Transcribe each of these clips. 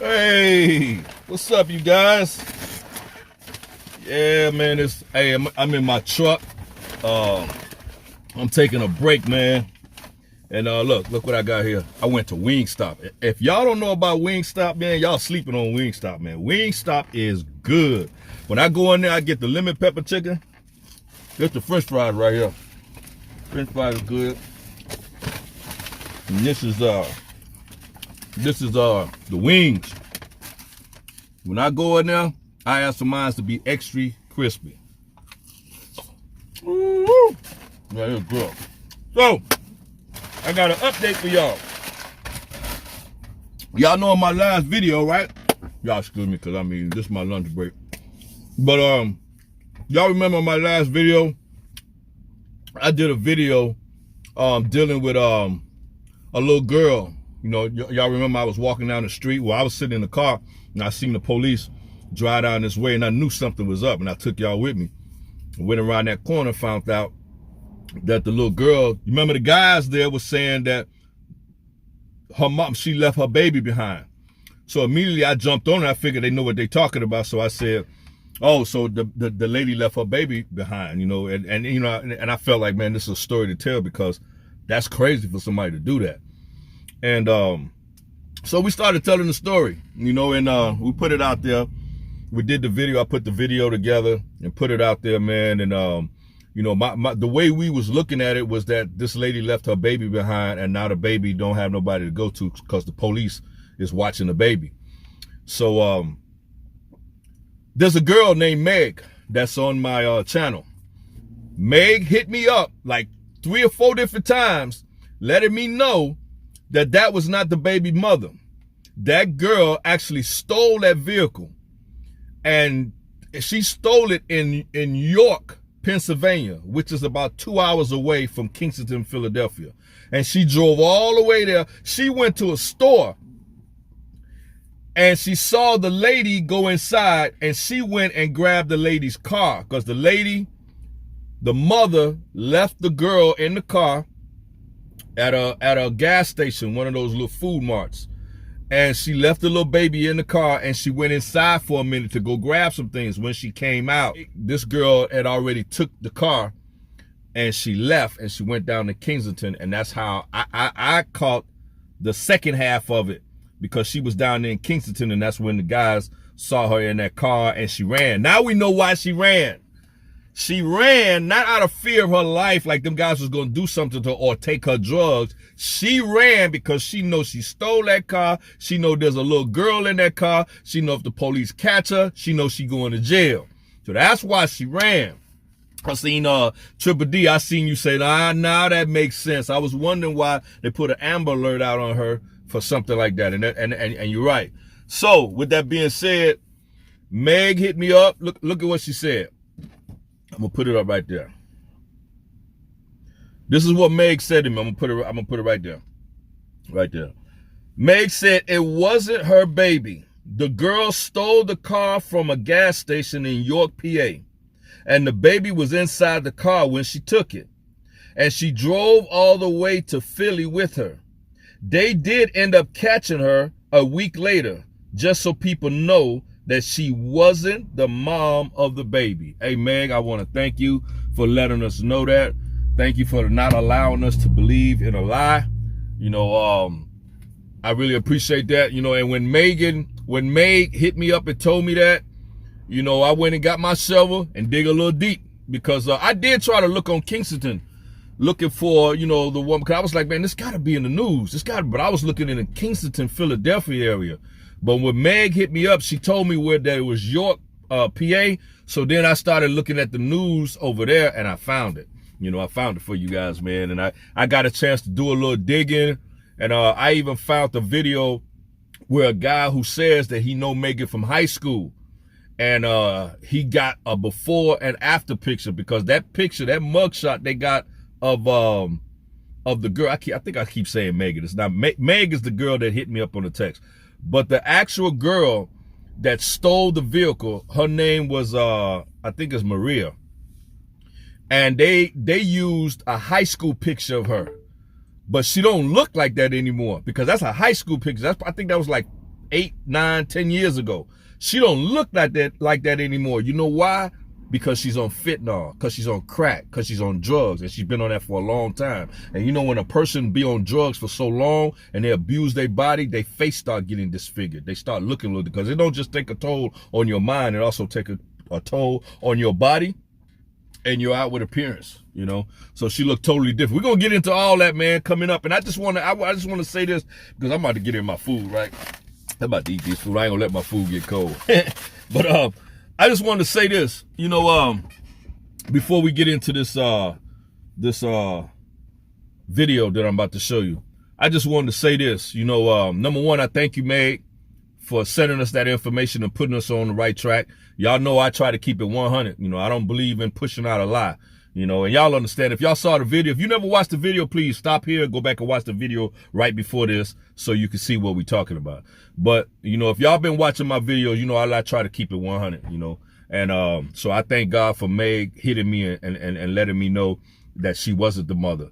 Hey, what's up, you guys? Yeah, man, I'm in my truck. I'm taking a break, man. And look what I got here. I went to Wingstop. If y'all don't know about Wingstop, man, y'all sleeping on Wingstop, man. Wingstop is good. When I go in there, I get the lemon pepper chicken. There's the French fries right here. French fries is good. And this is the wings. When I go in there, I ask for mine to be extra crispy. Woo! Yeah, it's good. So, I got an update for y'all. Y'all know my last video, right? Y'all excuse me, cause this is my lunch break. But y'all remember my last video? I did a video dealing with a little girl. You know, y'all remember I was walking down the street. Well, I was sitting in the car and I seen the police drive down this way, and I knew something was up, and I took y'all with me. I went around that corner, found out that the little girl, you remember the guys there was saying that her mom, she left her baby behind. So immediately I jumped on it. I figured they know what they're talking about. So I said, oh, so the lady left her baby behind, you know, and you know, and I felt like, man, this is a story to tell, because that's crazy for somebody to do that. And so we started telling the story, you know, and we put it out there. We did the video. I put the video together and put it out there, man. And you know, the way we was looking at it was that this lady left her baby behind, and now the baby don't have nobody to go to because the police is watching the baby. So there's a girl named Meg that's on my channel. Meg hit me up like 3 or 4 different times, letting me know that that was not the baby mother. That girl actually stole that vehicle, and she stole it in York, Pennsylvania, which is about 2 hours away from Kensington, Philadelphia. And she drove all the way there. She went to a store and she saw the lady go inside, and she went and grabbed the lady's car, because the mother left the girl in the car at a gas station, one of those little food marts. And she left the little baby in the car, and she went inside for a minute to go grab some things. When she came out, this girl had already took the car and she left, and she went down to Kensington. And that's how I caught the second half of it, because she was down there in Kensington, and that's when the guys saw her in that car and she ran. Now we know why she ran. She ran not out of fear of her life, like them guys was going to do something to her or take her drugs. She ran because she knows she stole that car. She know there's a little girl in that car. She know if the police catch her, she knows she going to jail. So that's why she ran. I seen Triple D, I seen you say, now that makes sense. I was wondering why they put an Amber Alert out on her for something like that. And you're right. So with that being said, Meg hit me up. Look at what she said. I'm gonna put it up right there. This is what Meg said to me. I'm gonna put it right there. Right there. Meg said it wasn't her baby. The girl stole the car from a gas station in York, PA. And the baby was inside the car when she took it. And she drove all the way to Philly with her. They did end up catching her a week later, just so people know that she wasn't the mom of the baby. Hey, Meg, I want to thank you for letting us know that. Thank you for not allowing us to believe in a lie. You know, I really appreciate that. You know, and when Meg hit me up and told me that, you know, I went and got my shovel and dig a little deep, because I did try to look on Kensington, looking for, you know, the one, because I was like, man, this got to be in the news. But I was looking in the Kensington, Philadelphia area. But when Meg hit me up, she told me that it was York, PA. So then I started looking at the news over there, and I found it. You know, I found it for you guys, man. And I got a chance to do a little digging. And I even found the video where a guy who says that he know Megan from high school. And he got a before and after picture, because that picture, that mugshot they got of the girl, I think I keep saying Megan. It's not Meg is the girl that hit me up on the text. But the actual girl that stole the vehicle, her name was, I think it's Maria. And they used a high school picture of her. But she don't look like that anymore, because that's a high school picture. I think that was like 8, 9, 10 years ago. She don't look like that anymore. You know why? Because she's on fentanyl, because she's on crack, because she's on drugs, and she's been on that for a long time. And you know, when a person be on drugs for so long and they abuse their body, their face start getting disfigured. They start looking a little, because it don't just take a toll on your mind, it also take a toll on your body and your outward appearance, you know. So she looked totally different. We're gonna get into all that, man, coming up. And I just wanna say this, because I'm about to get in my food, right? I'm about to eat this food. I ain't gonna let my food get cold. But I just wanted to say this, you know, before we get into this video that I'm about to show you. I just wanted to say this, you know, number one, I thank you, Meg, for sending us that information and putting us on the right track. Y'all know I try to keep it 100. You know, I don't believe in pushing out a lie, you know, and y'all understand. If y'all saw the video, if you never watched the video, please stop here, go back and watch the video right before this so you can see what we're talking about. But, you know, if y'all been watching my videos, you know, I try to keep it 100, you know. And so I thank God for Meg hitting me and letting me know that she wasn't the mother.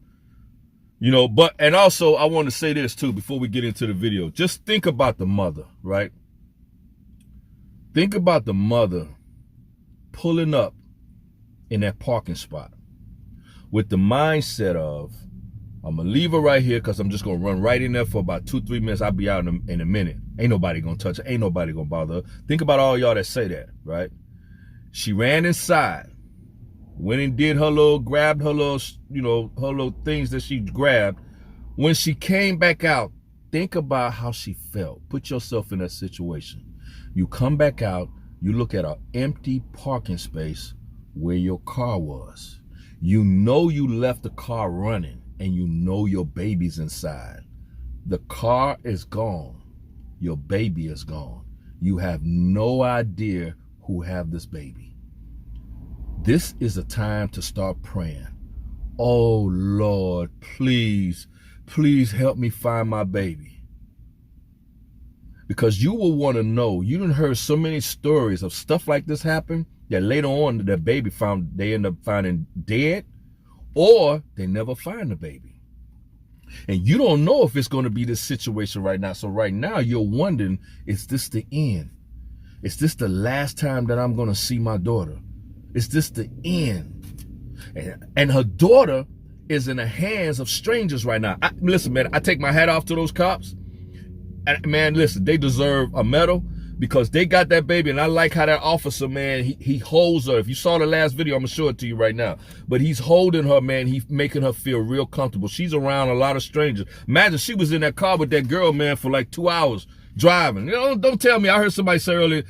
You know, but, and also I want to say this too, before we get into the video. Just think about the mother, right? Think about the mother pulling up in that parking spot with the mindset of, I'm going to leave her right here because I'm just going to run right in there for about 2-3 minutes. I'll be out in a minute. Ain't nobody going to touch her. Ain't nobody going to bother her. Think about all y'all that say that, right? She ran inside, went and did her little, grabbed her little, you know, her little things that she grabbed. When she came back out, think about how she felt. Put yourself in that situation. You come back out, you look at an empty parking space where your car was. You know you left the car running and you know your baby's inside. The car is gone. Your baby is gone. You have no idea who have this baby. This is a time to start praying. Oh Lord, please, please help me find my baby. Because you will want to know, you done heard so many stories of stuff like this happen that later on that baby they end up finding dead, or they never find the baby. And you don't know if it's going to be this situation right now. So right now you're wondering, is this the end? Is this the last time that I'm going to see my daughter? Is this the end? And her daughter is in the hands of strangers right now. Listen, man, I take my hat off to those cops. And man, listen, they deserve a medal because they got that baby. And I like how that officer, man, he holds her. If you saw the last video, I'm going to show it to you right now. But he's holding her, man. He's making her feel real comfortable. She's around a lot of strangers. Imagine she was in that car with that girl, man, for like 2 hours. Driving. You know, don't tell me. I heard somebody say earlier,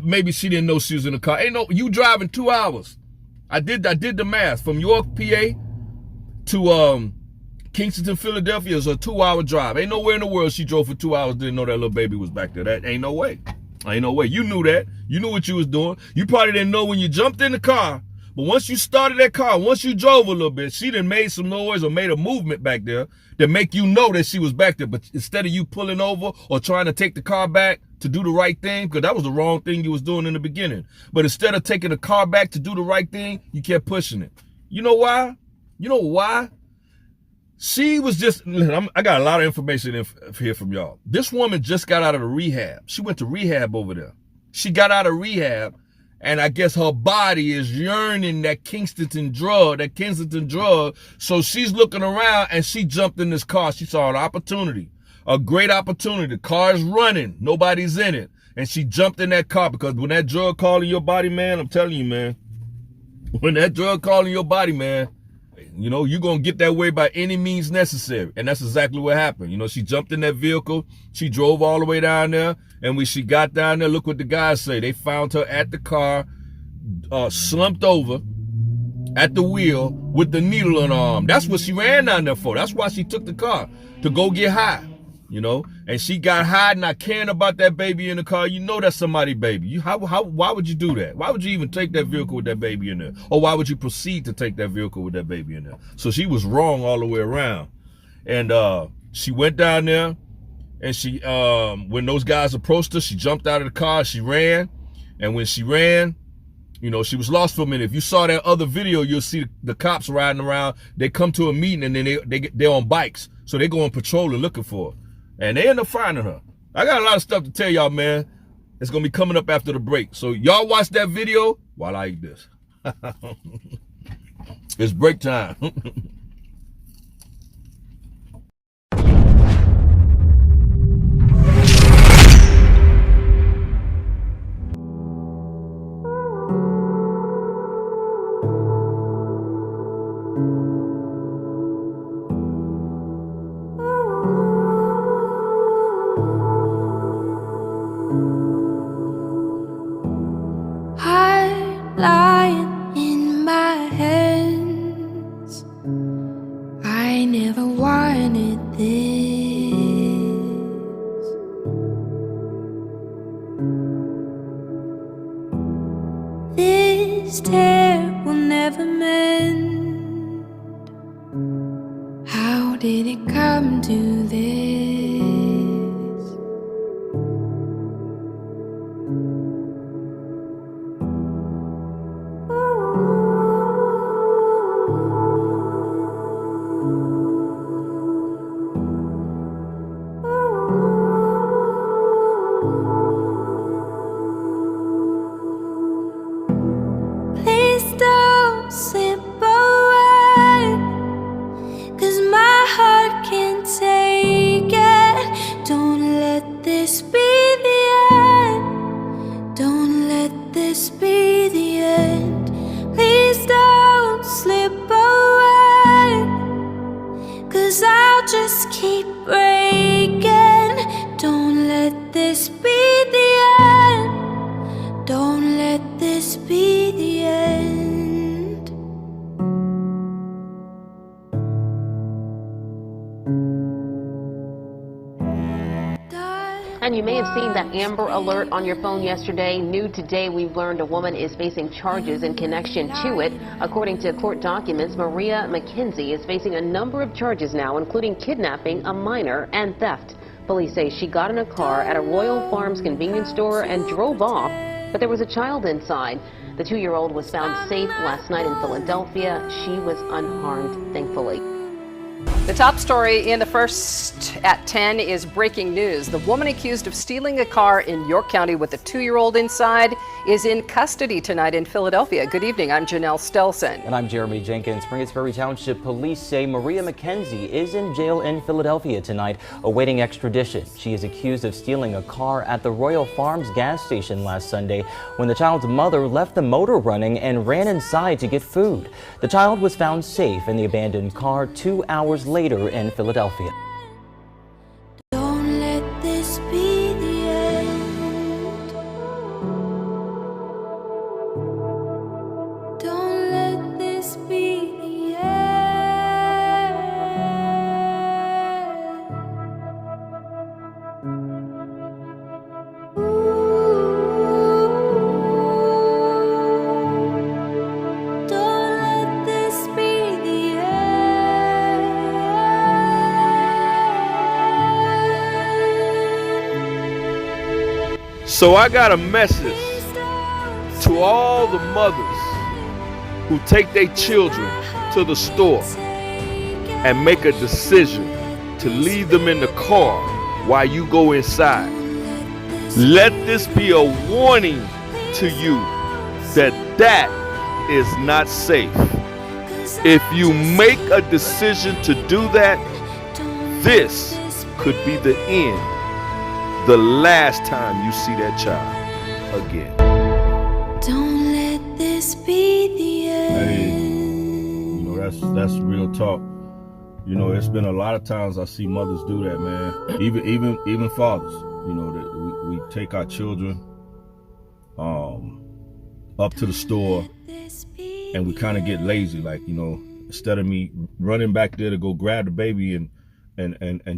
maybe she didn't know she was in the car. Ain't no, you driving 2 hours. I did the math. From York, PA to Kensington, Philadelphia is a 2-hour drive. Ain't nowhere in the world she drove for 2 hours, didn't know that little baby was back there. That ain't no way. Ain't no way. You knew that. You knew what you was doing. You probably didn't know when you jumped in the car. But once you started that car, once you drove a little bit, she done made some noise or made a movement back there that make you know that she was back there. But instead of you pulling over or trying to take the car back to do the right thing, because that was the wrong thing you was doing in the beginning. But instead of taking the car back to do the right thing, you kept pushing it. You know why? You know why? She was just, I got a lot of information here from y'all. This woman just got out of the rehab. She went to rehab over there. She got out of rehab, and I guess her body is yearning that Kensington drug. So she's looking around, and she jumped in this car. She saw an opportunity, a great opportunity. The car is running. Nobody's in it. And she jumped in that car because when that drug calling your body, man, I'm telling you, man, when that drug calling your body, man, you know, you're going to get that way by any means necessary. And that's exactly what happened. You know, she jumped in that vehicle. She drove all the way down there. And when she got down there, look what the guys say. They found her at the car, slumped over at the wheel with the needle in her arm. That's what she ran down there for. That's why she took the car, to go get high. You know, and she got high, not caring about that baby in the car. You know that's somebody's baby. Why would you do that? Why would you even take that vehicle with that baby in there? Or why would you proceed to take that vehicle with that baby in there? So she was wrong all the way around. And she went down there, and she, when those guys approached her, she jumped out of the car, she ran. And when she ran, you know, she was lost for a minute. If you saw that other video, you'll see the cops riding around. They come to a meeting, and then they're on bikes. So they go on patrol and looking for her. And they end up finding her. I got a lot of stuff to tell y'all, man. It's going to be coming up after the break. So y'all watch that video while I eat this. It's break time. Lying in my hands, I never wanted this. This tear will never mend. How did it come to this? Slip away, 'cause my heart can't take it. Don't let this be the end. Don't let this be the end. Please don't slip away, 'cause I'll just keep breaking. Don't let this be the end. Don't let this be the end. And you may have seen that Amber Alert on your phone yesterday. New today, we've learned a woman is facing charges in connection to it. According to court documents, Maria McKenzie is facing a number of charges now, including kidnapping a minor and theft. Police say she got in a car at a Royal Farms convenience store and drove off, but there was a child inside. The 2-year-old was found safe last night in Philadelphia. She was unharmed, thankfully. The top story in the first at 10 is breaking news. The woman accused of stealing a car in York County with a 2-year-old inside is in custody tonight in Philadelphia. Good evening, I'm Janelle Stelson. And I'm Jeremy Jenkins. Springersbury Township Police say Maria McKenzie is in jail in Philadelphia tonight, awaiting extradition. She is accused of stealing a car at the Royal Farms gas station last Sunday when the child's mother left the motor running and ran inside to get food. The child was found safe in the abandoned car 2 hours later in Philadelphia. Don't let this be the end. Don't let this be the end. Don't let this be the end. So I got a message to all the mothers who take their children to the store and make a decision to leave them in the car while you go inside. Let this be a warning to you that that is not safe. If you make a decision to do that, this could be the end. The last time you see that child again. Don't let this be the end. Hey, you know, that's real talk. You know, it's been a lot of times I see mothers do that, man. Even fathers. You know, that we take our children up to the store and we kind of get lazy. Like, you know, instead of me running back there to go grab the baby and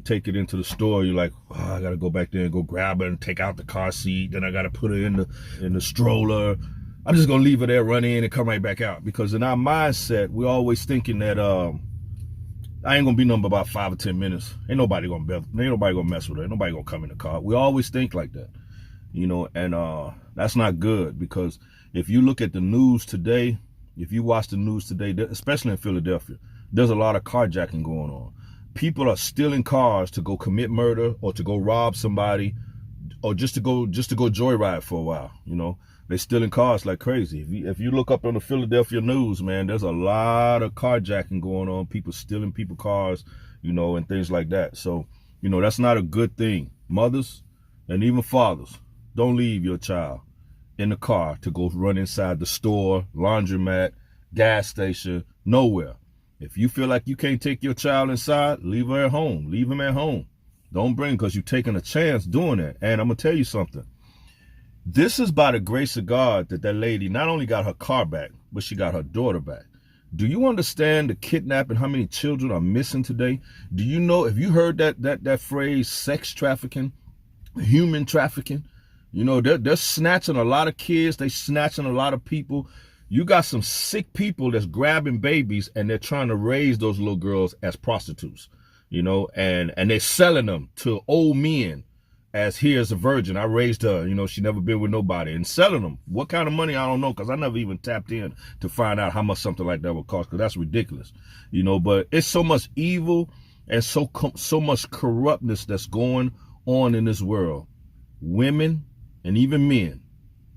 take it into the store, you're like, oh, I gotta go back there and go grab her and take out the car seat, then I gotta put her in the stroller. I'm just gonna leave her there, run in and come right back out. Because in our mindset, we're always thinking that I ain't gonna be nothing but about 5 or 10 minutes. Ain't nobody gonna mess with her. Ain't nobody gonna come in the car. We always think like that, you know, and that's not good. Because if you look at the news today, if you watch the news today, especially in Philadelphia, there's a lot of carjacking going on. people are stealing cars to go commit murder or to go rob somebody or just to go joyride for a while. You know, they're stealing cars like crazy. If you look up on the Philadelphia news, man, there's a lot of carjacking going on, people stealing people's cars, you know, and things like that. So, you know, that's not a good thing. Mothers and even fathers, don't leave your child in the car to go run inside the store, laundromat, gas station, nowhere. If you feel like you can't take your child inside, leave her at home. Leave him at home. Don't bring, because you're taking a chance doing that. And I'm going to tell you something. This is by the grace of God that lady not only got her car back, but she got her daughter back. Do you understand the kidnapping, how many children are missing today? Do you know, have you heard that phrase, sex trafficking, human trafficking? You know, they're snatching a lot of kids. They snatching a lot of people. You got some sick people that's grabbing babies and they're trying to raise those little girls as prostitutes, you know, and they're selling them to old men as here's a virgin. I raised her, you know, she never been with nobody, and selling them. What kind of money? I don't know, because I never even tapped in to find out how much something like that would cost, because that's ridiculous, you know, but it's so much evil and so much corruptness that's going on in this world. Women and even men,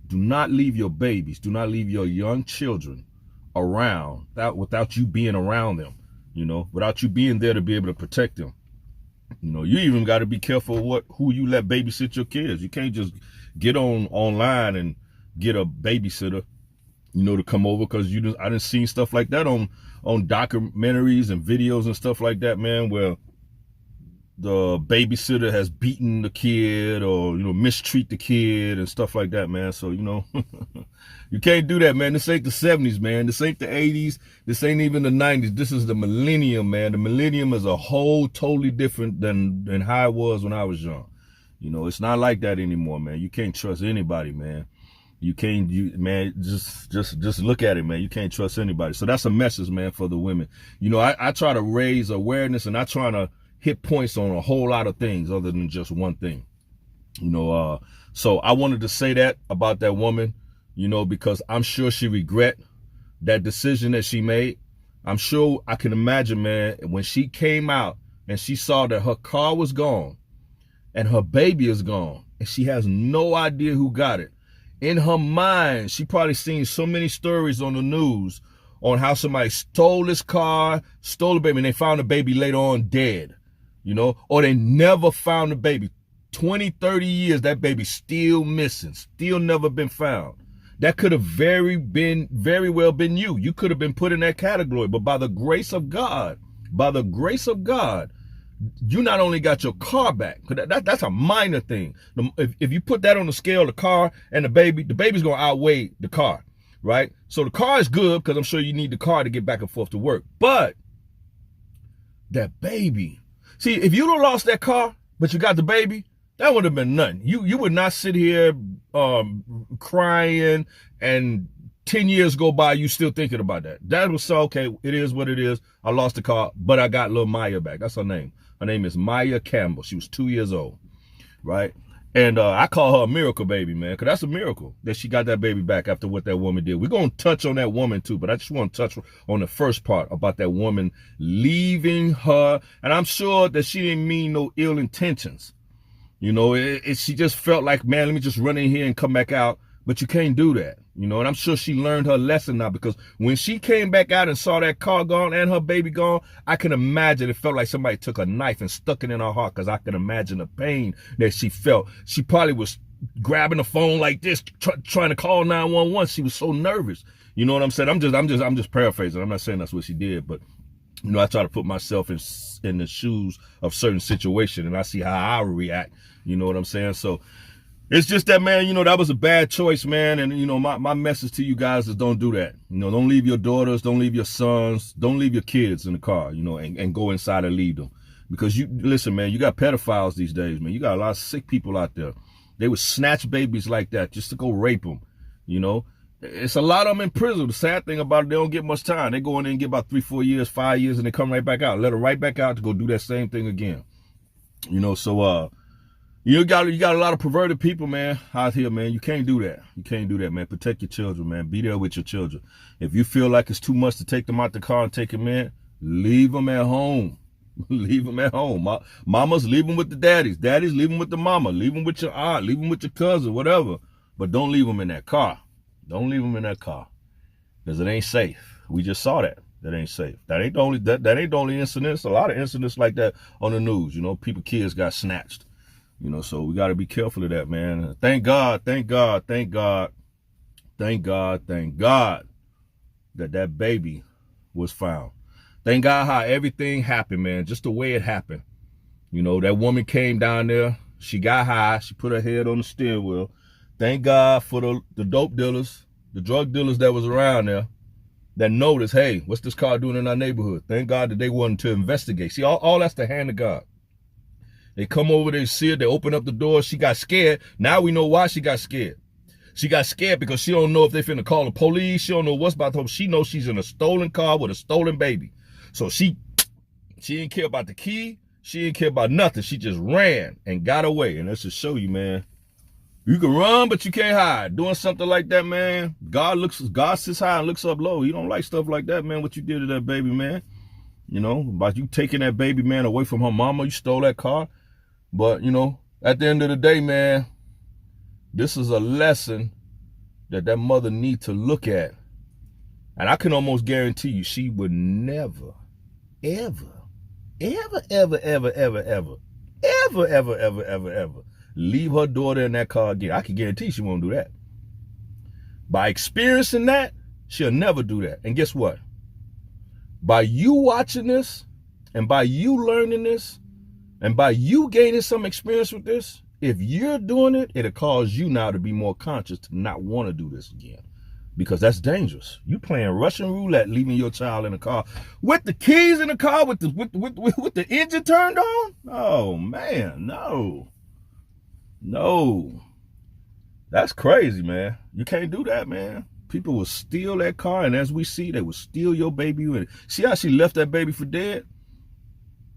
do not leave your babies, do not leave your young children around without you being around them, you know, without you being there to be able to protect them. You know, you even got to be careful who you let babysit your kids. You can't just get online and get a babysitter, you know, to come over, because I done seen stuff like that on documentaries and videos and stuff like that, man, where the babysitter has beaten the kid or, you know, mistreat the kid and stuff like that, man. So, you know, you can't do that, man. This ain't the 70s, man. This ain't the 80s. This ain't even the 90s. This is the millennium, man. The millennium is a whole totally different than how it was when I was young. You know, it's not like that anymore, man. You can't trust anybody, man. Man, just look at it, man. You can't trust anybody. So that's a message, man, for the women. You know, I try to raise awareness, and I try to hit points on a whole lot of things other than just one thing, you know. So I wanted to say that about that woman, you know, because I'm sure she regret that decision that she made. I'm sure, I can imagine, man, when she came out and she saw that her car was gone and her baby is gone and she has no idea who got it. In her mind, she probably seen so many stories on the news on how somebody stole this car, stole the baby, and they found the baby later on dead. You know, or they never found the baby. 20, 30 years, that baby still missing, still never been found. That could have very well been you. You could have been put in that category. But by the grace of God, you not only got your car back, that's a minor thing. If you put that on the scale, the car and the baby's going to outweigh the car, right? So the car is good, because I'm sure you need the car to get back and forth to work. But that baby, see, if you'd have lost that car, but you got the baby, that would have been nothing. You would not sit here crying and 10 years go by, you still thinking about that. That was so, okay, it is what it is. I lost the car, but I got little Maya back. That's her name. Her name is Maya Campbell. She was 2 years old, right? And I call her a miracle baby, man, because that's a miracle that she got that baby back after what that woman did. We're going to touch on that woman too, but I just want to touch on the first part about that woman leaving her. And I'm sure that she didn't mean no ill intentions. You know, she just felt like, man, let me just run in here and come back out. But you can't do that, you know, and I'm sure she learned her lesson now, because when she came back out and saw that car gone and her baby gone, I can imagine it felt like somebody took a knife and stuck it in her heart, because I can imagine the pain that she felt. She probably was grabbing the phone like this, trying to call 911. She was so nervous. You know what I'm saying? I'm just paraphrasing. I'm not saying that's what she did, but you know, I try to put myself in the shoes of certain situation, and I see how I react. You know what I'm saying? So it's just that, man, you know, that was a bad choice, man. And, you know, my message to you guys is don't do that. You know, don't leave your daughters, don't leave your sons, don't leave your kids in the car, you know, and go inside and leave them. Because listen, man, you got pedophiles these days, man. You got a lot of sick people out there. They would snatch babies like that just to go rape them, you know. It's a lot of them in prison. The sad thing about it, they don't get much time. They go in there and get about 3, 4 years, 5 years, and they come right back out. Let them right back out to go do that same thing again. You know, so, you got a lot of perverted people, man, out here, man. You can't do that. You can't do that, man. Protect your children, man. Be there with your children. If you feel like it's too much to take them out the car and take them in, leave them at home. Leave them at home. Mamas, leave them with the daddies. Daddies, leave them with the mama. Leave them with your aunt. Leave them with your cousin, whatever. But don't leave them in that car. Don't leave them in that car. Because it ain't safe. We just saw that. That ain't safe. That ain't the only incidents. A lot of incidents like that on the news. You know, kids got snatched. You know, so we got to be careful of that, man. Thank God that that baby was found. Thank God how everything happened, man. Just the way it happened. You know, that woman came down there. She got high. She put her head on the steering wheel. Thank God for the dope dealers, the drug dealers that was around there that noticed, hey, what's this car doing in our neighborhood? Thank God that they wanted to investigate. See, all that's the hand of God. They come over, they see it, they open up the door. She got scared. Now we know why she got scared. She got scared because she don't know if they finna call the police. She don't know what's about to happen. She knows she's in a stolen car with a stolen baby. So she didn't care about the key. She didn't care about nothing. She just ran and got away. And that's to show you, man, you can run, but you can't hide. Doing something like that, man, God sits high and looks up low. He don't like stuff like that, man, what you did to that baby, man. You know, about you taking that baby, man, away from her mama. You stole that car. But, you know, at the end of the day, man, this is a lesson that mother need to look at. And I can almost guarantee you she would never, ever leave her daughter in that car again. I can guarantee she won't do that. By experiencing that, she'll never do that. And guess what? By you watching this, and by you learning this, and by you gaining some experience with this, if you're doing it, it'll cause you now to be more conscious to not want to do this again. Because that's dangerous. You playing Russian roulette, leaving your child in the car with the keys in the car, with the engine turned on. Oh man, no, that's crazy, man. You can't do that, man. People will steal that car, and as we see, they will steal your baby. See how she left that baby for dead?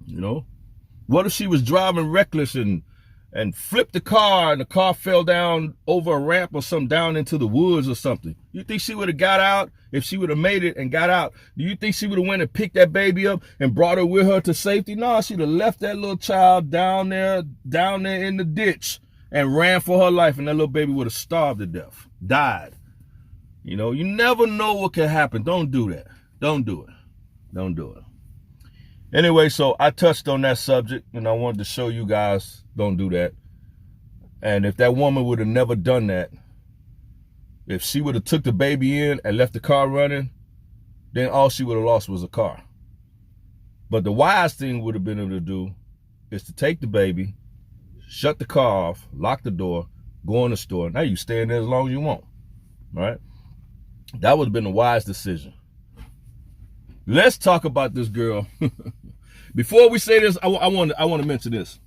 You know, what if she was driving reckless and flipped the car and the car fell down over a ramp or something, down into the woods or something? You think she would have got out? If she would have made it and got out, do you think she would have went and picked that baby up and brought her with her to safety? No, she'd have left that little child down there in the ditch and ran for her life, and that little baby would have starved to death, died. You know, you never know what can happen. Don't do that. Don't do it. Don't do it. Anyway, so I touched on that subject, and I wanted to show you guys, don't do that. And if that woman would have never done that, if she would have took the baby in and left the car running, then all she would have lost was a car. But the wise thing would have been able to do is to take the baby, shut the car off, lock the door, go in the store. Now you stay in there as long as you want, right? That would have been a wise decision. Let's talk about this girl. Before we say this, I want to mention this.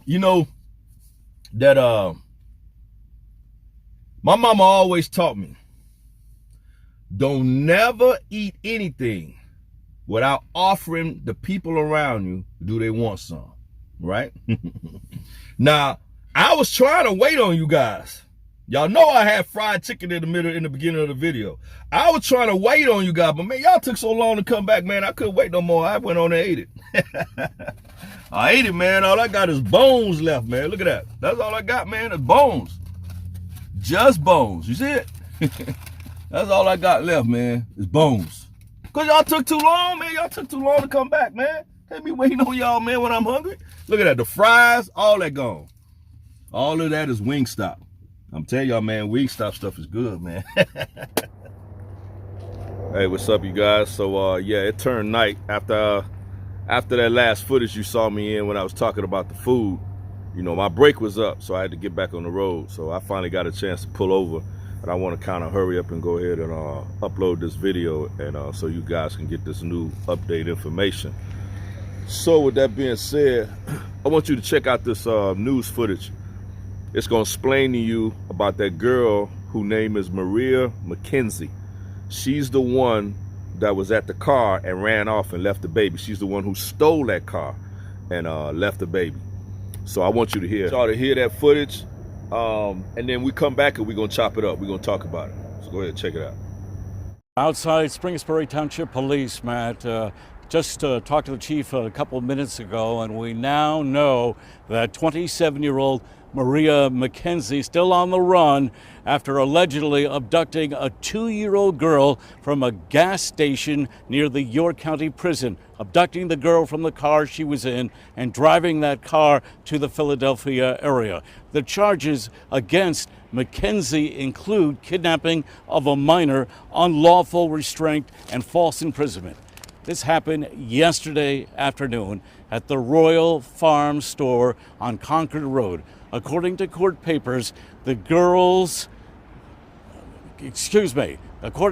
You know that my mama always taught me, don't never eat anything without offering the people around you, do they want some, right? Now, I was trying to wait on you guys. Y'all know I had fried chicken in the beginning of the video. I was trying to wait on you guys, but man, y'all took so long to come back, man. I couldn't wait no more. I went on and ate it. I ate it, man. All I got is bones left, man. Look at that. That's all I got, man, is bones. Just bones. You see it? That's all I got left, man, is bones. Because y'all took too long, man. Y'all took too long to come back, man. Can't be waiting on y'all, man, when I'm hungry. Look at that. The fries, all that gone. All of that is Wingstop. I'm telling y'all, man, Wingstop stuff is good, man. Hey, what's up, you guys? So, yeah, it turned night after that last footage you saw me in when I was talking about the food. You know, my break was up, so I had to get back on the road. So I finally got a chance to pull over, but I want to kind of hurry up and go ahead and upload this video, and so you guys can get this new update information. So with that being said, I want you to check out this news footage. It's going to explain to you about that girl whose name is Maria McKenzie. She's the one that was at the car and ran off and left the baby. She's the one who stole that car and left the baby. So I want you to hear that footage, and then we come back and we're going to chop it up. We're going to talk about it. So go ahead and check it out. Outside Spring Township Police, Matt, Just talked to the chief a couple of minutes ago, and we now know that 27-year-old Maria McKenzie still on the run after allegedly abducting a 2-year-old girl from a gas station near the York County Prison, abducting the girl from the car she was in and driving that car to the Philadelphia area. The charges against McKenzie include kidnapping of a minor, unlawful restraint, and false imprisonment. This happened yesterday afternoon at the Royal Farm store on Concord Road. According to court papers, according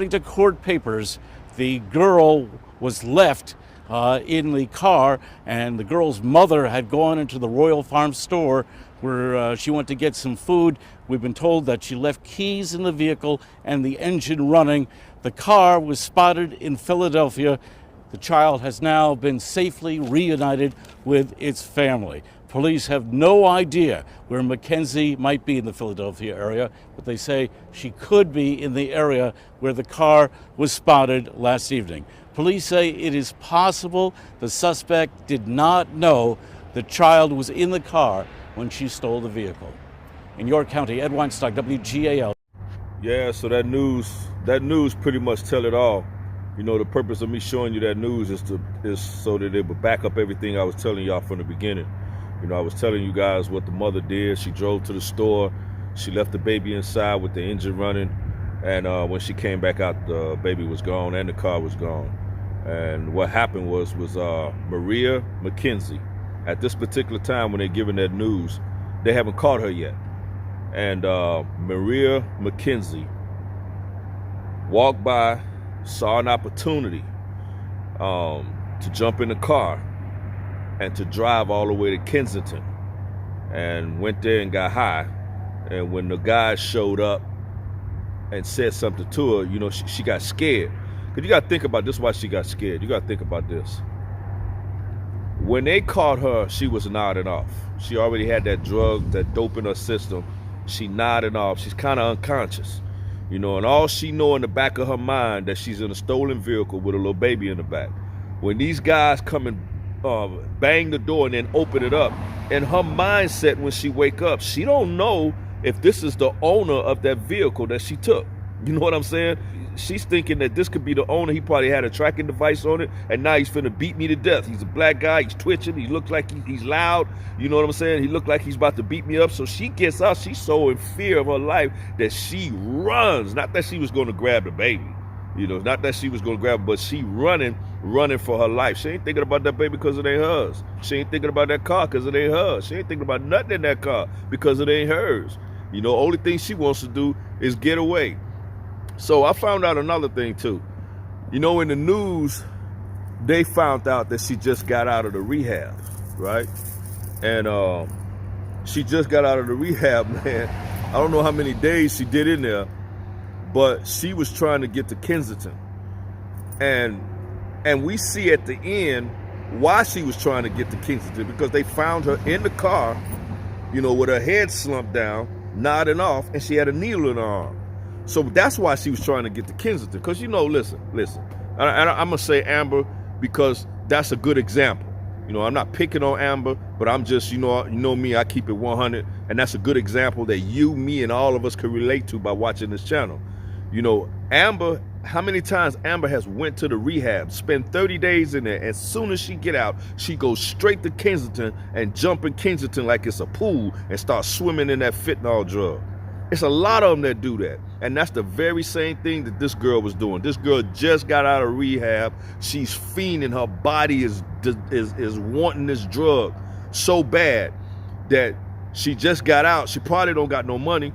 to court papers, the girl was left in the car, and the girl's mother had gone into the Royal Farm store where she went to get some food. We've been told that she left keys in the vehicle and the engine running. The car was spotted in Philadelphia. The child has now been safely reunited with its family. Police have no idea where McKenzie might be in the Philadelphia area, but they say she could be in the area where the car was spotted last evening. Police say it is possible the suspect did not know the child was in the car when she stole the vehicle. In York County, Ed Weinstock, WGAL. Yeah, so that news pretty much tell it all. You know, the purpose of me showing you that news is so that it would back up everything I was telling y'all from the beginning. You know, I was telling you guys what the mother did. She drove to the store. She left the baby inside with the engine running. And when she came back out, the baby was gone and the car was gone. And what happened was Maria McKenzie, at this particular time when they're giving that news, they haven't caught her yet. And Maria McKenzie walked by, saw an opportunity to jump in the car and to drive all the way to Kensington, and went there and got high. And when the guys showed up and said something to her, you know, she got scared. Because you got to think about this, why she got scared. You got to think about this. When they caught her, she was nodding off. She already had that drug, that dope in her system. She nodding off. She's kind of unconscious. You know, and all she know in the back of her mind that she's in a stolen vehicle with a little baby in the back. When these guys come and bang the door and then open it up, in her mindset when she wake up, she don't know if this is the owner of that vehicle that she took. You know what I'm saying? She's thinking that this could be the owner. He probably had a tracking device on it, and now he's finna beat me to death. He's a black guy. He's twitching. He looks like he's loud. You know what I'm saying? He looked like he's about to beat me up. So she gets out. She's so in fear of her life that she runs. Not that she was going to grab the baby. You know, not that she was going to grab it, but she running for her life. She ain't thinking about that baby because it ain't hers. She ain't thinking about that car because it ain't hers. She ain't thinking about nothing in that car because it ain't hers. You know, only thing she wants to do is get away. So I found out another thing too. You know, in the news, they found out that she just got out of the rehab, right? And she just got out of the rehab, man. I don't know how many days she did in there, but she was trying to get to Kensington. And we see at the end why she was trying to get to Kensington, because they found her in the car, you know, with her head slumped down, nodding off, and she had a needle in her arm. So that's why she was trying to get to Kensington. Because, you know, listen. I'm going to say Amber because that's a good example. You know, I'm not picking on Amber, but I'm just, you know me, I keep it 100. And that's a good example that you, me, and all of us can relate to by watching this channel. You know, Amber, how many times Amber has went to the rehab, spent 30 days in there. As soon as she get out, she goes straight to Kensington and jump in Kensington like it's a pool and start swimming in that fentanyl drug. It's a lot of them that do that. And that's the very same thing that this girl was doing. This girl just got out of rehab. She's fiending. Her body is wanting this drug so bad that she just got out. She probably don't got no money.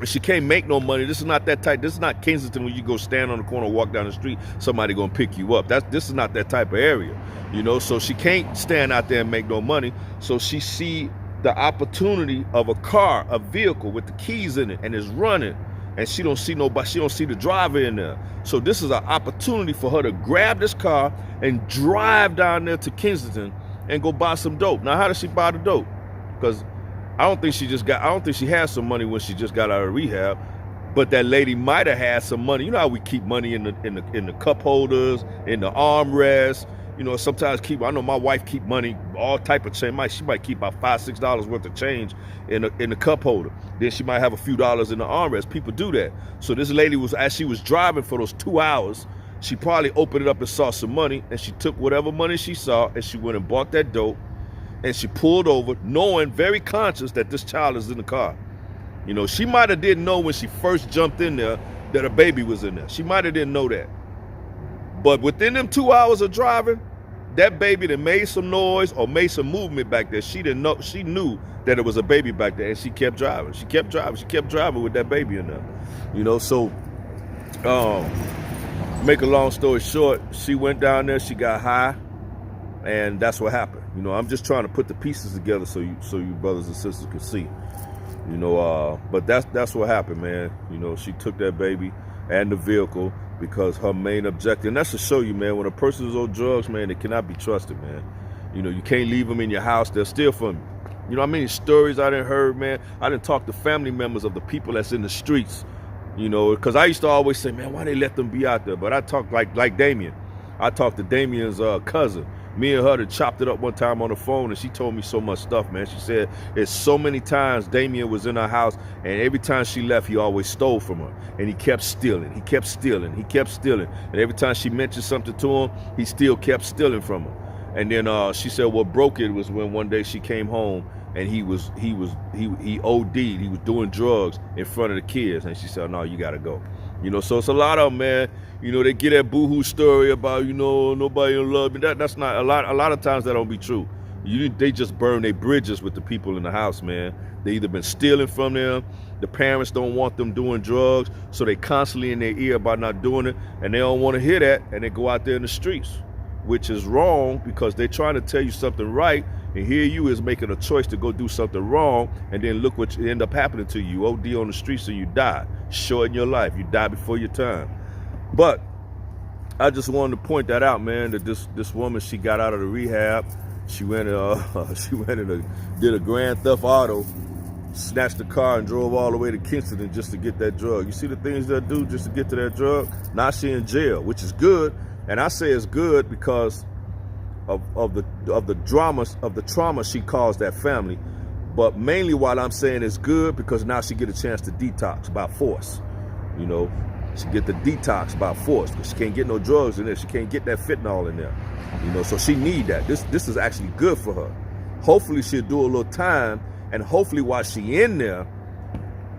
She can't make no money. This is not that type. This is not Kensington where you go stand on the corner, walk down the street, somebody gonna pick you up. This is not that type of area, you know. So she can't stand out there and make no money. So she see the opportunity of a car, a vehicle with the keys in it, and is running, and she don't see nobody. She don't see the driver in there. So this is an opportunity for her to grab this car and drive down there to Kensington and go buy some dope. Now, how does she buy the dope? Because I don't think she had some money when she just got out of rehab, but that lady might have had some money. You know how we keep money in the cup holders, in the armrests, You know, sometimes I know my wife keep money, all type of change. She might keep about $5, $6 worth of change in the cup holder. Then she might have a few dollars in the armrest. People do that. So this lady was, as she was driving for those 2 hours, she probably opened it up and saw some money, and she took whatever money she saw and she went and bought that dope, and she pulled over, knowing, very conscious that this child is in the car. You know, she might have didn't know when she first jumped in there that a baby was in there. She might have didn't know that. But within them 2 hours of driving, that baby that made some noise or made some movement back there, she didn't know. She knew that it was a baby back there, and she kept driving. She kept driving. She kept driving with that baby in there. You know, so make a long story short, she went down there. She got high, and that's what happened. You know, I'm just trying to put the pieces together so you brothers and sisters can see. You know, but that's what happened, man. You know, she took that baby and the vehicle because her main objective, and that's to show you, man, when a person is on drugs, man, they cannot be trusted, man. You know, you can't leave them in your house. They'll steal from you. You know how many stories I done heard, man? I done talked to family members of the people that's in the streets, you know, because I used to always say, man, why they let them be out there? But I talked like Damien. I talked to Damien's cousin. Me and her had chopped it up one time on the phone, and she told me so much stuff, man. She said it's so many times Damien was in her house, and every time she left, he always stole from her. And he kept stealing. He kept stealing. He kept stealing. And every time she mentioned something to him, he still kept stealing from her. And then she said what broke it was when one day she came home and he OD'd. He was doing drugs in front of the kids. And she said, no, you got to go. You know, so it's a lot of them, man. You know, they get that boohoo story about, you know, nobody in love. That's not a lot of times that don't be true. They just burn their bridges with the people in the house, man. They either been stealing from them, the parents don't want them doing drugs, so they constantly in their ear about not doing it, and they don't want to hear that, and they go out there in the streets, which is wrong because they're trying to tell you something right, and here you is making a choice to go do something wrong, and then look what end up happening to you. OD on the streets and you die. Shorten your life. You die before your time. But I just wanted to point that out, man, that this woman, she got out of the rehab. She went and did a grand theft auto, snatched the car and drove all the way to Kensington just to get that drug. You see the things they do just to get to that drug? Now she in jail, which is good. And I say it's good because of the trauma she caused that family. But mainly why I'm saying it's good because now she get a chance to detox by force. You know, she get the detox by force because she can't get no drugs in there. She can't get that fentanyl in there. You know, so she need that. This is actually good for her. Hopefully she'll do a little time, and hopefully while she in there,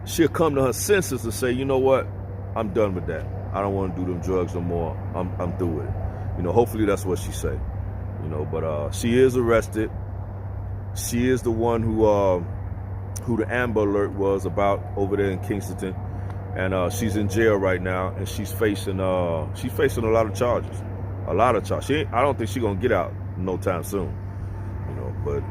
she'll come to her senses and say, you know what, I'm done with that. I don't want to do them drugs no more. I'm through with it. You know, hopefully that's what she say. You know, but she is arrested. She is the one who the Amber Alert was about over there in Kingston, and she's in jail right now, and she's facing a lot of charges. A lot of charges. I don't think she's gonna get out no time soon. You know, but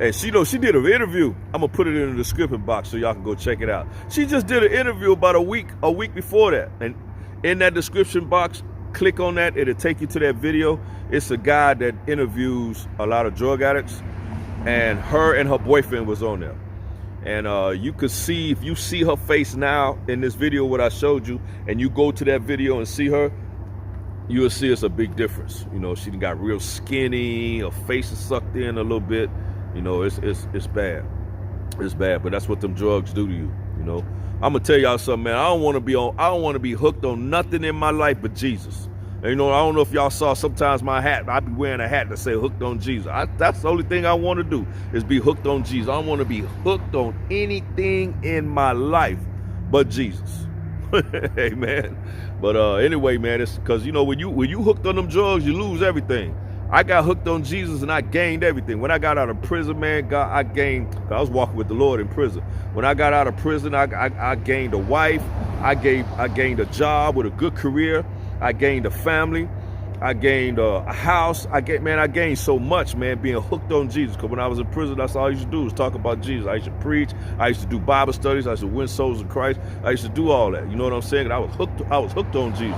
and she did an interview. I'm gonna put it in the description box so y'all can go check it out. She just did an interview about a week before that, and in that description box, click on that. It'll take you to that video. It's a guy that interviews a lot of drug addicts, and her boyfriend was on there. And you could see, if you see her face now in this video, what I showed you, and you go to that video and see her, you will see it's a big difference. You know, she got real skinny, her face is sucked in a little bit. You know, it's bad. It's bad, but that's what them drugs do to you. You know, I'm gonna tell y'all something, man. I don't want to be hooked on nothing in my life but Jesus. And, you know, I don't know if y'all saw sometimes my hat. I be wearing a hat that say hooked on Jesus. That's the only thing I want to do is be hooked on Jesus. I don't want to be hooked on anything in my life but Jesus. Amen. But anyway, man, it's because, you know, when you hooked on them drugs, you lose everything. I got hooked on Jesus and I gained everything. When I got out of prison, man, I was walking with the Lord in prison. When I got out of prison, I gained a wife. I gained a job with a good career. I gained a family. I gained a house. I gained so much, man, being hooked on Jesus. Because when I was in prison, that's all I used to do was talk about Jesus. I used to preach. I used to do Bible studies. I used to win souls in Christ. I used to do all that. You know what I'm saying? And I was hooked on Jesus.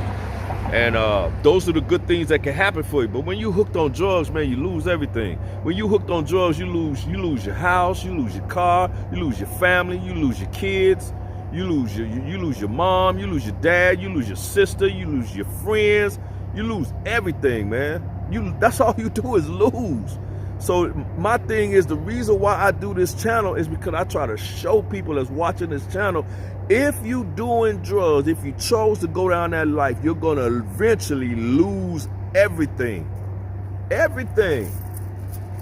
And those are the good things that can happen for you. But when you hooked on drugs, man, you lose everything. When you hooked on drugs, you lose your house, you lose your car, you lose your family, you lose your kids, you lose your mom, you lose your dad, you lose your sister, you lose your friends, You lose everything, man. That's all you do is lose. So my thing is, the reason why I do this channel is because I try to show people that's watching this channel, if you doing drugs, if you chose to go down that life, you're gonna eventually lose everything. Everything.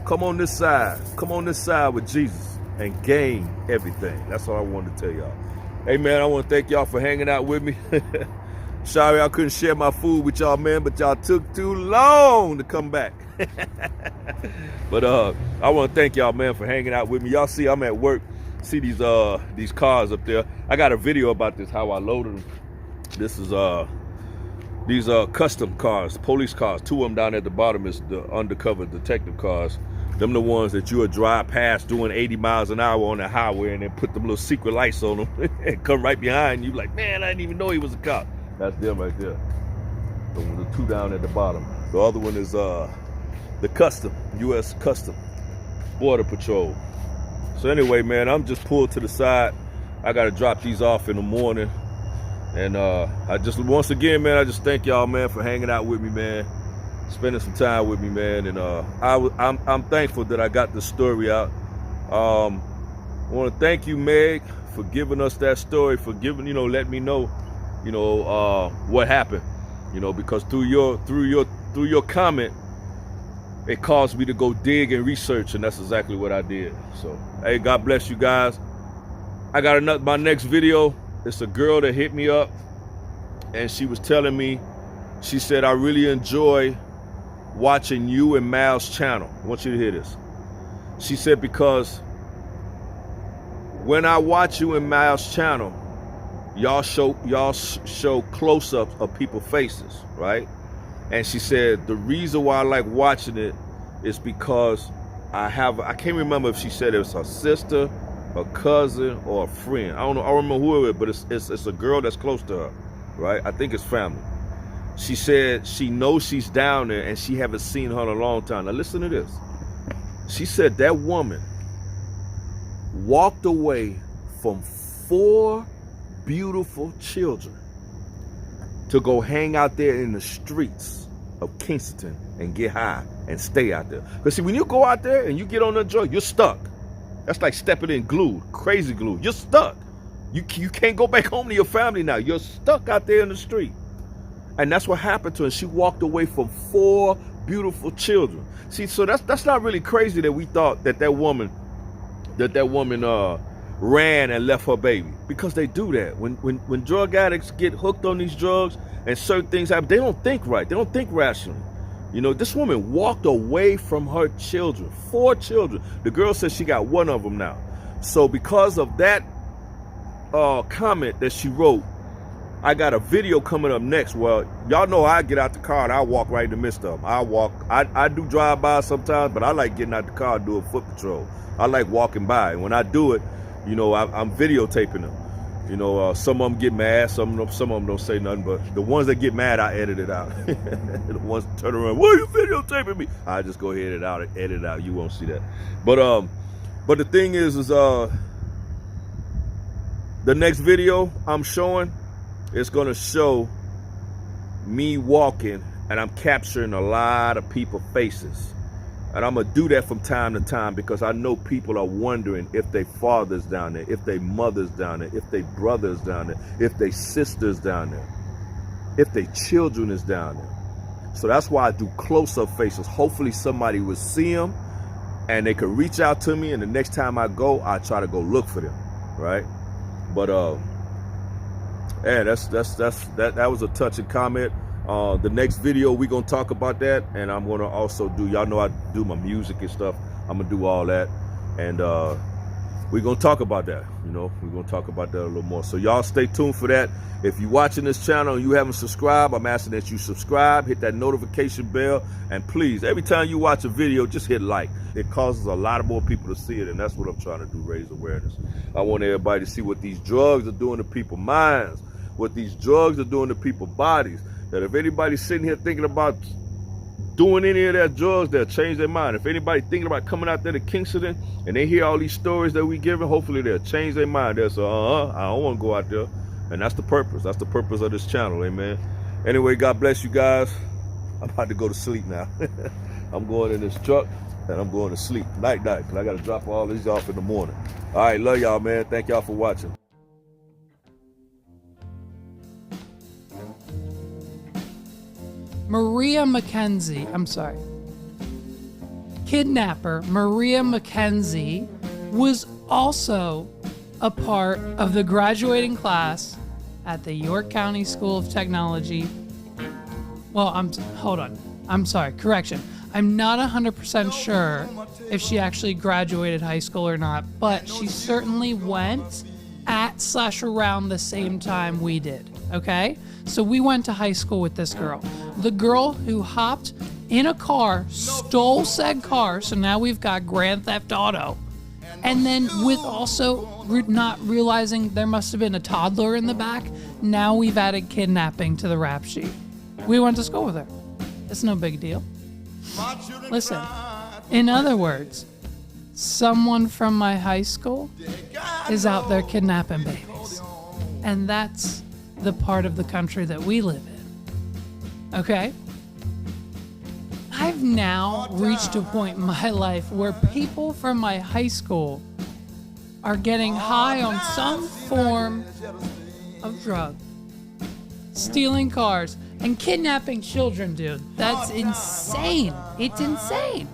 Come on this side. Come on this side with Jesus and gain everything. That's all I wanted to tell y'all. Hey man, I want to thank y'all for hanging out with me. Sorry I couldn't share my food with y'all, man, but y'all took too long to come back. But I want to thank y'all, man, for hanging out with me. Y'all see I'm at work. See these cars up there. I got a video about this, how I loaded them. This is these custom cars, police cars. Two of them down at the bottom is the undercover detective cars. Them the ones that you would drive past doing 80 miles an hour on the highway and then put them little secret lights on them and come right behind you like, man, I didn't even know he was a cop. That's them right there. The two down at the bottom. The other one is the custom, U.S. Custom Border Patrol. So anyway, man, I'm just pulled to the side. I got to drop these off in the morning. And I just, once again, man, I just thank y'all, man, for hanging out with me, man. Spending some time with me, man. And I'm thankful that I got this story out. I want to thank you, Meg, for giving us that story, for giving, letting me know, what happened, because through your comment, it caused me to go dig and research, and that's exactly what I did. So, hey, God bless you guys. I got my next video. It's a girl that hit me up, and she was telling me, she said, I really enjoy watching you and Mal's channel. I want you to hear this. She said, because when I watch you and Mal's channel, y'all show close-ups of people's faces, right? And she said, the reason why I like watching it is because I can't remember if she said it was her sister, a cousin, or a friend. I don't remember who it was, but it's a girl that's close to her, right? I think it's family. She said she knows she's down there and she haven't seen her in a long time. Now listen to this. She said that woman walked away from 4 beautiful children to go hang out there in the streets of Kensington and get high and stay out there. Because see, when you go out there and you get on the drug, you're stuck. That's like stepping in glue, crazy glue. You're stuck. You can't go back home to your family now. You're stuck out there in the street. And that's what happened to her. She walked away from 4 beautiful children. See, so that's not really crazy that we thought that woman ran and left her baby, because they do that. When drug addicts get hooked on these drugs and certain things happen, they don't think right. They don't think rationally. This woman walked away from her children, 4 children. The girl says she got 1 of them now. So because of that comment that she wrote, I got a video coming up next. Well, y'all know I get out the car and I walk right in the midst of them. I do drive-by sometimes, but I like getting out the car and doing foot patrol. I like walking by. And when I do it, I'm videotaping them. Some of them get mad, some of them don't say nothing, but the ones that get mad, I edit it out. The ones that turn around, why are you videotaping me? I just go ahead and edit it out. You won't see that. But the thing is the next video I'm showing, it's gonna show me walking and I'm capturing a lot of people's faces. And I'm gonna do that from time to time because I know people are wondering if their father's down there, if their mother's down there, if their brother's down there, if their sister's down there, if their children is down there. So that's why I do close-up faces. Hopefully somebody will see them and they can reach out to me, and the next time I go, I try to go look for them, right? But yeah, that was a touching comment. The next video we gonna talk about that, and I'm gonna also do, y'all know I do my music and stuff. I'm gonna do all that, and we're gonna talk about that. We're gonna talk about that a little more. So y'all stay tuned for that. If you're watching this channel and you haven't subscribed, I'm asking that you subscribe, hit that notification bell, and please, every time you watch a video, just hit like. It causes a lot of more people to see it, and that's what I'm trying to do, raise awareness. I want everybody to see what these drugs are doing to people's minds, what these drugs are doing to people's bodies. That if anybody's sitting here thinking about doing any of that drugs, they'll change their mind. If anybody thinking about coming out there to Kensington and they hear all these stories that we giving, hopefully they'll change their mind. They'll say, I don't want to go out there. And that's the purpose. That's the purpose of this channel, amen. Anyway, God bless you guys. I'm about to go to sleep now. I'm going in this truck and I'm going to sleep. Night, because I got to drop all these off in the morning. All right, love y'all, man. Thank y'all for watching. Kidnapper Maria McKenzie was also a part of the graduating class at the York County School of Technology. Well, correction. I'm not 100% sure if she actually graduated high school or not, but she certainly went at/around the same time we did, okay? So we went to high school with this girl. The girl who hopped in a car, stole said car, so now we've got Grand Theft Auto. And then with also not realizing there must have been a toddler in the back, now we've added kidnapping to the rap sheet. We went to school with her. It's no big deal. Listen, in other words, someone from my high school is out there kidnapping babies. And that's the part of the country that we live in. Okay? I've now reached a point in my life where people from my high school are getting high on some form of drug, stealing cars, and kidnapping children, dude. That's insane. It's insane.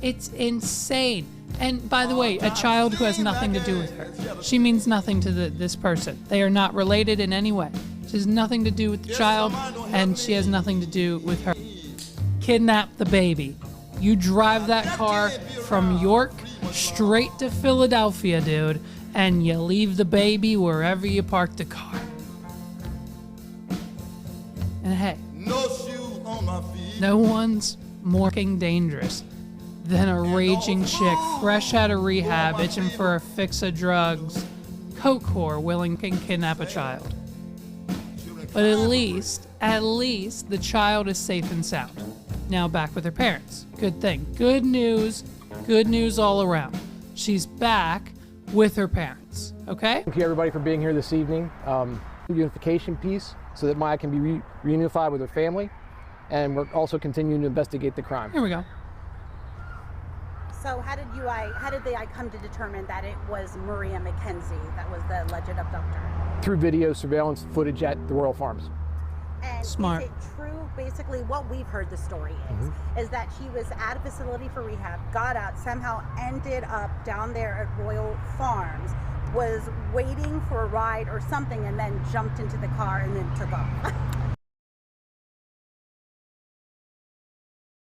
It's insane. And by the way, a child who has nothing to do with her. She means nothing to this person. They are not related in any way. She has nothing to do with the child, and she has nothing to do with her. Kidnap the baby. You drive that car from York straight to Philadelphia, dude, and you leave the baby wherever you parked the car. And hey, no one's more fucking dangerous than a raging chick fresh out of rehab itching for a fix of drugs, coke whore willing to kidnap a child. But at least the child is safe and sound. Now back with her parents. Good thing. Good news all around. She's back with her parents, okay? Thank you everybody for being here this evening. Unification piece so that Maya can be reunified with her family, and we're also continuing to investigate the crime. Here we go. So how did they come to determine that it was Maria McKenzie that was the alleged abductor? Through video surveillance footage at the Royal Farms. And Smart. Is it true, basically what we've heard the story is that she was at a facility for rehab, got out, somehow ended up down there at Royal Farms, was waiting for a ride or something, and then jumped into the car and then took off?